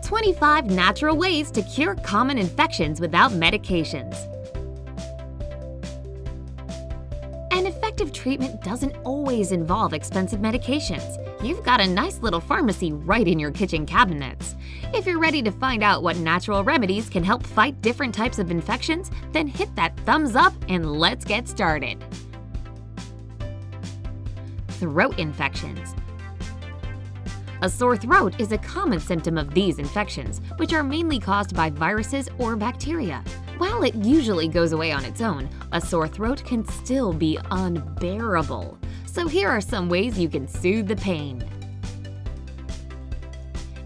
25 natural ways to cure common infections without medications. An effective treatment doesn't always involve expensive medications. You've got a nice little pharmacy right in your kitchen cabinets. If you're ready to find out what natural remedies can help fight different types of infections, then hit that thumbs up and let's get started. Throat infections. A sore throat is a common symptom of these infections, which are mainly caused by viruses or bacteria. While it usually goes away on its own, a sore throat can still be unbearable. So here are some ways you can soothe the pain.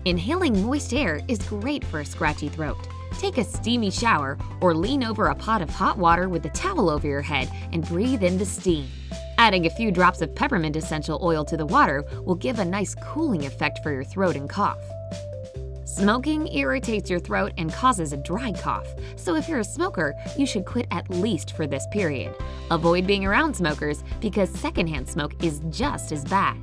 Inhaling moist air is great for a scratchy throat. Take a steamy shower or lean over a pot of hot water with a towel over your head and breathe in the steam. Adding a few drops of peppermint essential oil to the water will give a nice cooling effect for your throat and cough. Smoking irritates your throat and causes a dry cough, so if you're a smoker, you should quit at least for this period. Avoid being around smokers because secondhand smoke is just as bad.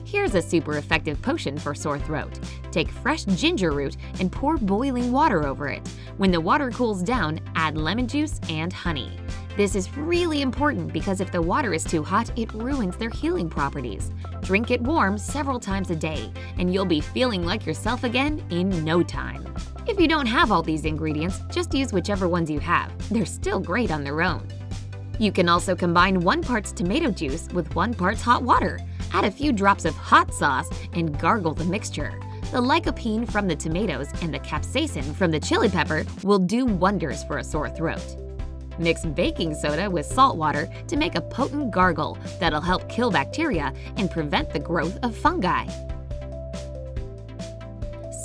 Here's a super effective potion for sore throat. Take fresh ginger root and pour boiling water over it. When the water cools down, add lemon juice and honey. This is really important because if the water is too hot, it ruins their healing properties. Drink it warm several times a day, and you'll be feeling like yourself again in no time. If you don't have all these ingredients, just use whichever ones you have. They're still great on their own. You can also combine 1 part tomato juice with 1 part hot water. Add a few drops of hot sauce and gargle the mixture. The lycopene from the tomatoes and the capsaicin from the chili pepper will do wonders for a sore throat. Mix baking soda with salt water to make a potent gargle that'll help kill bacteria and prevent the growth of fungi.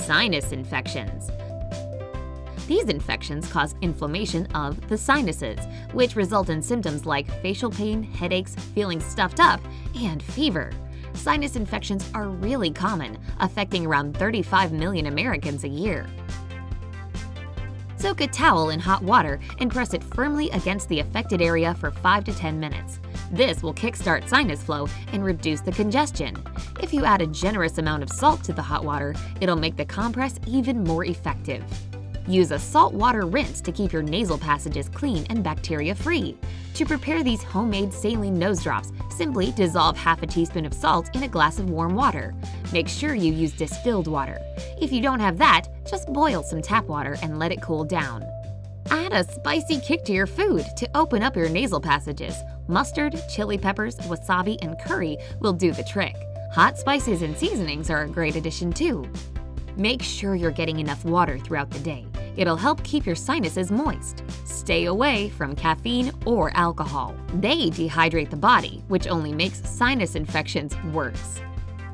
Sinus infections. These infections cause inflammation of the sinuses, which result in symptoms like facial pain, headaches, feeling stuffed up, and fever. Sinus infections are really common, affecting around 35 million Americans a year. Soak a towel in hot water and press it firmly against the affected area for 5 to 10 minutes. This will kickstart sinus flow and reduce the congestion. If you add a generous amount of salt to the hot water, it'll make the compress even more effective. Use a salt water rinse to keep your nasal passages clean and bacteria-free. To prepare these homemade saline nose drops, simply dissolve half a teaspoon of salt in a glass of warm water. Make sure you use distilled water. If you don't have that, just boil some tap water and let it cool down. Add a spicy kick to your food to open up your nasal passages. Mustard, chili peppers, wasabi, and curry will do the trick. Hot spices and seasonings are a great addition too. Make sure you're getting enough water throughout the day. It'll help keep your sinuses moist. Stay away from caffeine or alcohol. They dehydrate the body, which only makes sinus infections worse.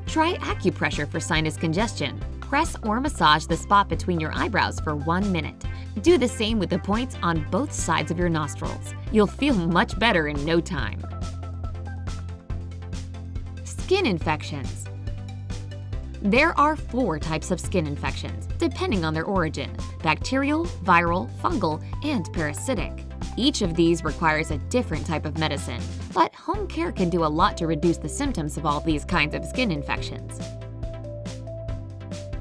Try acupressure for sinus congestion. Press or massage the spot between your eyebrows for 1 minute. Do the same with the points on both sides of your nostrils. You'll feel much better in no time. Skin infections. There are 4 types of skin infections, depending on their origin: bacterial, viral, fungal, and parasitic. Each of these requires a different type of medicine, but home care can do a lot to reduce the symptoms of all these kinds of skin infections.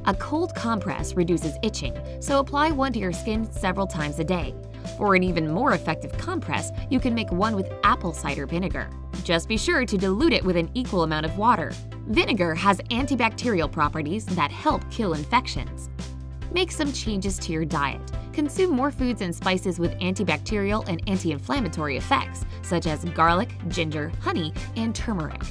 A cold compress reduces itching, so apply one to your skin several times a day. For an even more effective compress, you can make one with apple cider vinegar. Just be sure to dilute it with an equal amount of water. Vinegar has antibacterial properties that help kill infections. Make some changes to your diet. Consume more foods and spices with antibacterial and anti-inflammatory effects, such as garlic, ginger, honey, and turmeric.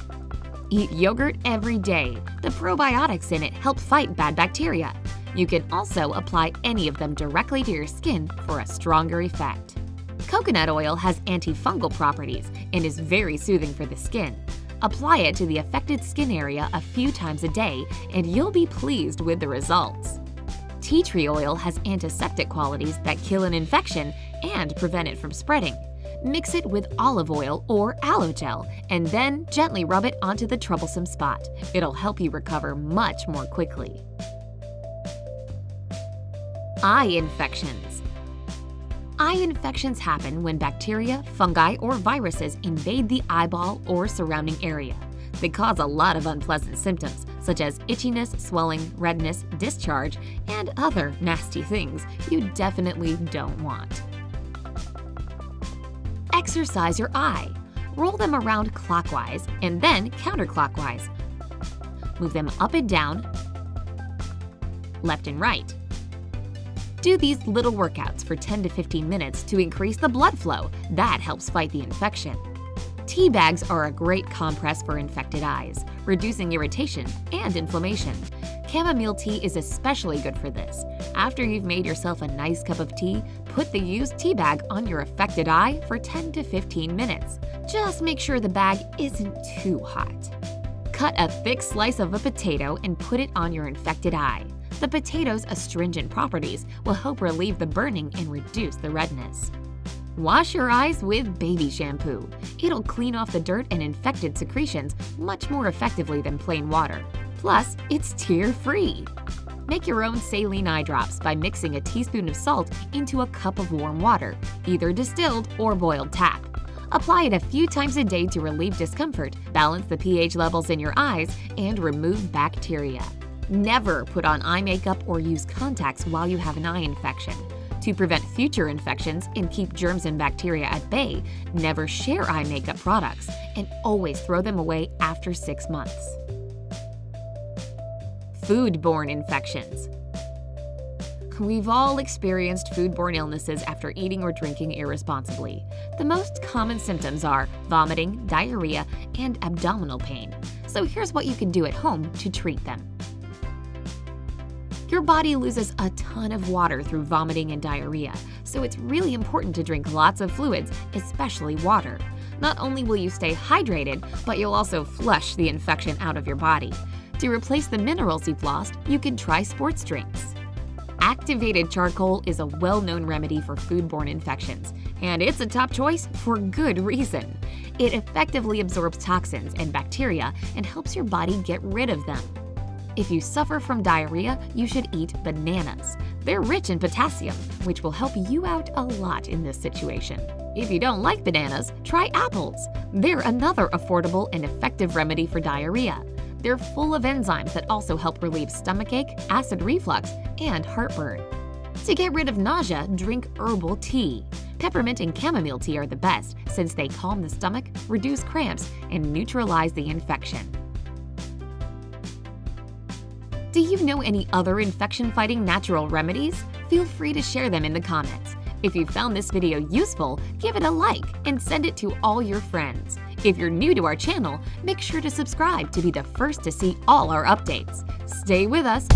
Eat yogurt every day. The probiotics in it help fight bad bacteria. You can also apply any of them directly to your skin for a stronger effect. Coconut oil has antifungal properties and is very soothing for the skin. Apply it to the affected skin area a few times a day and you'll be pleased with the results. Tea tree oil has antiseptic qualities that kill an infection and prevent it from spreading. Mix it with olive oil or aloe gel and then gently rub it onto the troublesome spot. It'll help you recover much more quickly. Eye infections. Eye infections happen when bacteria, fungi, or viruses invade the eyeball or surrounding area. They cause a lot of unpleasant symptoms, such as itchiness, swelling, redness, discharge, and other nasty things you definitely don't want. Exercise your eye. Roll them around clockwise and then counterclockwise. Move them up and down, left and right. Do these little workouts for 10 to 15 minutes to increase the blood flow. That helps fight the infection. Tea bags are a great compress for infected eyes, reducing irritation and inflammation. Chamomile tea is especially good for this. After you've made yourself a nice cup of tea, put the used tea bag on your affected eye for 10 to 15 minutes. Just make sure the bag isn't too hot. Cut a thick slice of a potato and put it on your infected eye. The potato's astringent properties will help relieve the burning and reduce the redness. Wash your eyes with baby shampoo. It'll clean off the dirt and infected secretions much more effectively than plain water. Plus, it's tear-free. Make your own saline eye drops by mixing a teaspoon of salt into a cup of warm water, either distilled or boiled tap. Apply it a few times a day to relieve discomfort, balance the pH levels in your eyes, and remove bacteria. Never put on eye makeup or use contacts while you have an eye infection. To prevent future infections and keep germs and bacteria at bay, never share eye makeup products and always throw them away after 6 months. Foodborne infections. We've all experienced foodborne illnesses after eating or drinking irresponsibly. The most common symptoms are vomiting, diarrhea, and abdominal pain. So here's what you can do at home to treat them. Your body loses a ton of water through vomiting and diarrhea, so it's really important to drink lots of fluids, especially water. Not only will you stay hydrated, but you'll also flush the infection out of your body. To replace the minerals you've lost, you can try sports drinks. Activated charcoal is a well-known remedy for foodborne infections, and it's a top choice for good reason. It effectively absorbs toxins and bacteria and helps your body get rid of them. If you suffer from diarrhea, you should eat bananas. They're rich in potassium, which will help you out a lot in this situation. If you don't like bananas, try apples. They're another affordable and effective remedy for diarrhea. They're full of enzymes that also help relieve stomachache, acid reflux, and heartburn. To get rid of nausea, drink herbal tea. Peppermint and chamomile tea are the best since they calm the stomach, reduce cramps, and neutralize the infection. Do you know any other infection-fighting natural remedies? Feel free to share them in the comments. If you found this video useful, give it a like and send it to all your friends. If you're new to our channel, make sure to subscribe to be the first to see all our updates. Stay with us